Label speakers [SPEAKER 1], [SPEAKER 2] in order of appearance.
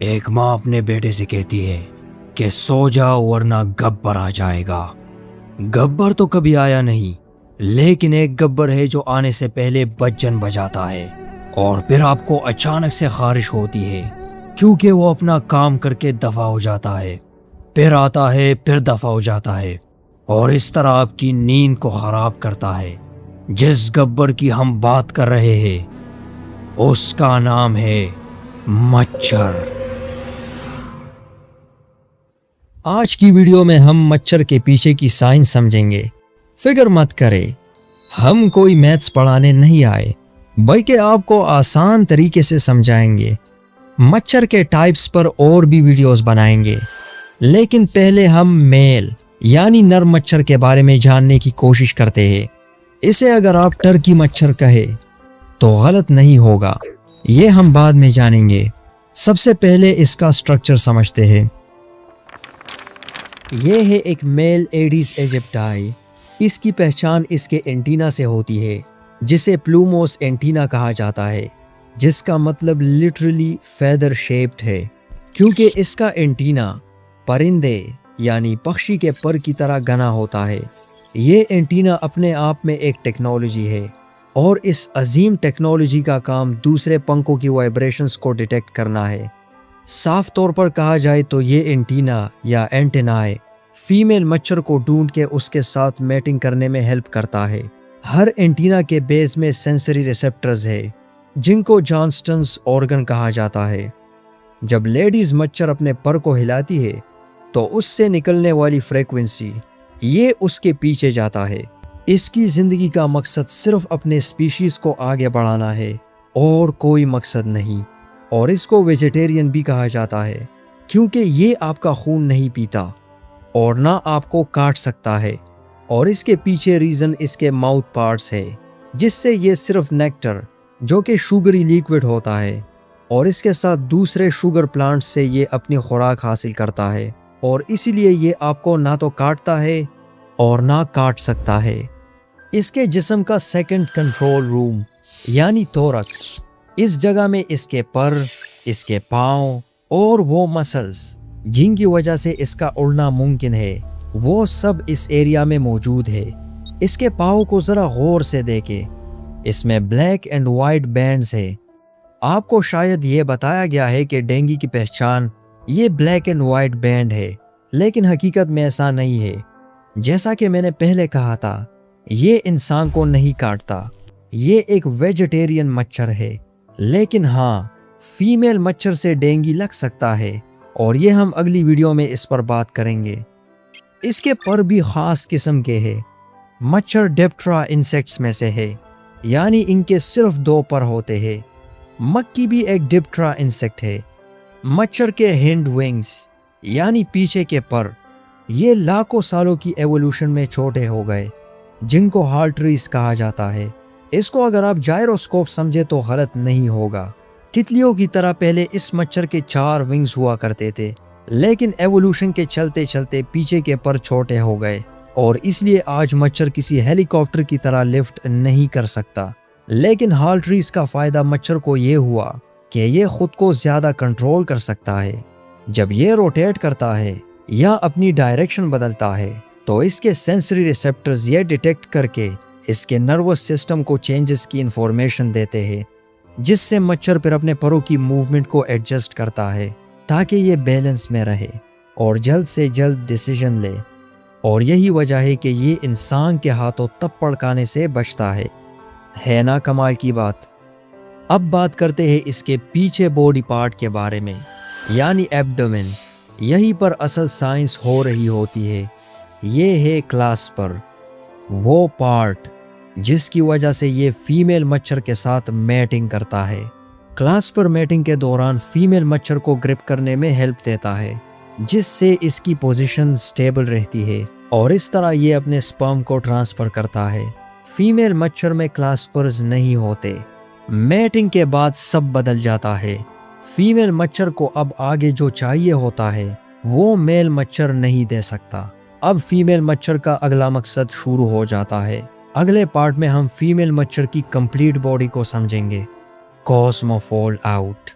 [SPEAKER 1] ایک ماں اپنے بیٹے سے کہتی ہے کہ سو جاؤ ورنہ گبر آ جائے گا۔ گبر تو کبھی آیا نہیں، لیکن ایک گبر ہے جو آنے سے پہلے بجن بجاتا ہے اور پھر آپ کو اچانک سے خارش ہوتی ہے کیونکہ وہ اپنا کام کر کے دفع ہو جاتا ہے، پھر آتا ہے، پھر دفع ہو جاتا ہے اور اس طرح آپ کی نیند کو خراب کرتا ہے۔ جس گبر کی ہم بات کر رہے ہیں اس کا نام ہے مچھر۔ آج کی ویڈیو میں ہم مچھر کے پیچھے کی سائنس سمجھیں گے۔ فکر مت کرے، ہم کوئی میتھس پڑھانے نہیں آئے بلکہ آپ کو آسان طریقے سے سمجھائیں گے۔ مچھر کے ٹائپس پر اور بھی ویڈیوز بنائیں گے، لیکن پہلے ہم میل یعنی نر مچھر کے بارے میں جاننے کی کوشش کرتے ہیں۔ اسے اگر آپ ٹرکی مچھر کہے تو غلط نہیں ہوگا، یہ ہم بعد میں جانیں گے۔ سب سے پہلے اس کا سٹرکچر سمجھتے ہیں۔ یہ ہے ایک میل ایڈیس ایجپٹائی۔ اس کی پہچان اس کے اینٹینا سے ہوتی ہے جسے پلوموس اینٹینا کہا جاتا ہے، جس کا مطلب لٹرلی فیدر شیپڈ ہے، کیونکہ اس کا اینٹینا پرندے یعنی پکشی کے پر کی طرح گنا ہوتا ہے۔ یہ اینٹینا اپنے آپ میں ایک ٹیکنالوجی ہے اور اس عظیم ٹیکنالوجی کا کام دوسرے پنکھوں کی وائبریشنز کو ڈیٹیکٹ کرنا ہے۔ صاف طور پر کہا جائے تو یہ اینٹینا یا اینٹینائے فیمیل مچھر کو ڈھونڈ کے اس کے ساتھ میٹنگ کرنے میں ہیلپ کرتا ہے۔ ہر اینٹینا کے بیس میں سینسری ریسیپٹرز ہے جن کو جانسٹنز آرگن کہا جاتا ہے۔ جب لیڈیز مچھر اپنے پر کو ہلاتی ہے تو اس سے نکلنے والی فریکوینسی یہ اس کے پیچھے جاتا ہے۔ اس کی زندگی کا مقصد صرف اپنے اسپیشیز کو آگے بڑھانا ہے اور کوئی مقصد نہیں، اور اس کو ویجیٹیرین بھی کہا جاتا ہے کیونکہ یہ آپ کا خون نہیں پیتا اور نہ آپ کو کاٹ سکتا ہے۔ اور اس کے پیچھے ریزن اس کے ماؤتھ پارٹس ہے جس سے یہ صرف نیکٹر جو کہ شوگری لیکوڈ ہوتا ہے اور اس کے ساتھ دوسرے شوگر پلانٹس سے یہ اپنی خوراک حاصل کرتا ہے، اور اسی لیے یہ آپ کو نہ تو کاٹتا ہے اور نہ کاٹ سکتا ہے۔ اس کے جسم کا سیکنڈ کنٹرول روم یعنی تورکس، اس جگہ میں اس کے پر، اس کے پاؤں اور وہ مسلز جن کی وجہ سے اس کا اڑنا ممکن ہے وہ سب اس ایریا میں موجود ہے۔ اس کے پاؤں کو ذرا غور سے دیکھیں، اس میں بلیک اینڈ وائٹ بینڈز ہے۔ آپ کو شاید یہ بتایا گیا ہے کہ ڈینگی کی پہچان یہ بلیک اینڈ وائٹ بینڈ ہے، لیکن حقیقت میں ایسا نہیں ہے۔ جیسا کہ میں نے پہلے کہا تھا، یہ انسان کو نہیں کاٹتا، یہ ایک ویجیٹیرین مچھر ہے، لیکن ہاں فیمیل مچھر سے ڈینگی لگ سکتا ہے، اور یہ ہم اگلی ویڈیو میں اس پر بات کریں گے۔ اس کے پر بھی خاص قسم کے ہیں، مچھر ڈیپٹرا انسیکٹس میں سے ہے، یعنی ان کے صرف 2 پر ہوتے ہیں۔ مکھی بھی ایک ڈیپٹرا انسیکٹ ہے۔ مچھر کے ہینڈ ونگز یعنی پیچھے کے پر یہ لاکھوں سالوں کی ایوولوشن میں چھوٹے ہو گئے، جن کو ہالٹریز کہا جاتا ہے۔ اس کو اگر آپ جائروسکوپ سمجھے تو غلط نہیں ہوگا۔ تتلیوں کی طرح پہلے اس مچھر کے 4 ونگز ہوا کرتے تھے، لیکن ایوولوشن کے چلتے چلتے پیچھے کے پر چھوٹے ہو گئے، اور اس لیے آج مچھر کسی ہیلی کاپٹر کی طرح لفٹ نہیں کر سکتا۔ لیکن ہالٹریز کا فائدہ مچھر کو یہ ہوا کہ یہ خود کو زیادہ کنٹرول کر سکتا ہے۔ جب یہ روٹیٹ کرتا ہے یا اپنی ڈائریکشن بدلتا ہے تو اس کے سینسری ریسیپٹرز یہ ڈیٹیکٹ کر کے اس کے نروس سسٹم کو چینجز کی انفارمیشن دیتے ہیں، جس سے مچھر پھر اپنے پروں کی موومنٹ کو ایڈجسٹ کرتا ہے تاکہ یہ بیلنس میں رہے اور جلد سے جلد ڈیسیژن لے۔ اور یہی وجہ ہے کہ یہ انسان کے ہاتھوں تپڑ کھانے سے بچتا ہے نا کمال کی بات۔ اب بات کرتے ہیں اس کے پیچھے باڈی پارٹ کے بارے میں، یعنی ایبڈومن۔ یہیں پر اصل سائنس ہو رہی ہوتی ہے۔ یہ ہے کلاسپر، وہ پارٹ جس کی وجہ سے یہ فیمیل مچھر کے ساتھ میٹنگ کرتا ہے۔ کلاسپر میٹنگ کے دوران فیمیل مچھر کو گرپ کرنے میں ہیلپ دیتا ہے، جس سے اس کی پوزیشن سٹیبل رہتی ہے، اور اس طرح یہ اپنے سپرم کو ٹرانسفر کرتا ہے۔ فیمیل مچھر میں کلاسپرز نہیں ہوتے۔ میٹنگ کے بعد سب بدل جاتا ہے۔ فیمیل مچھر کو اب آگے جو چاہیے ہوتا ہے وہ میل مچھر نہیں دے سکتا۔ اب فیمیل مچھر کا اگلا مقصد شروع ہو جاتا ہے۔ اگلے پارٹ میں ہم فیمیل مچھر کی کمپلیٹ باڈی کو سمجھیں گے۔ کاسموفول آؤٹ۔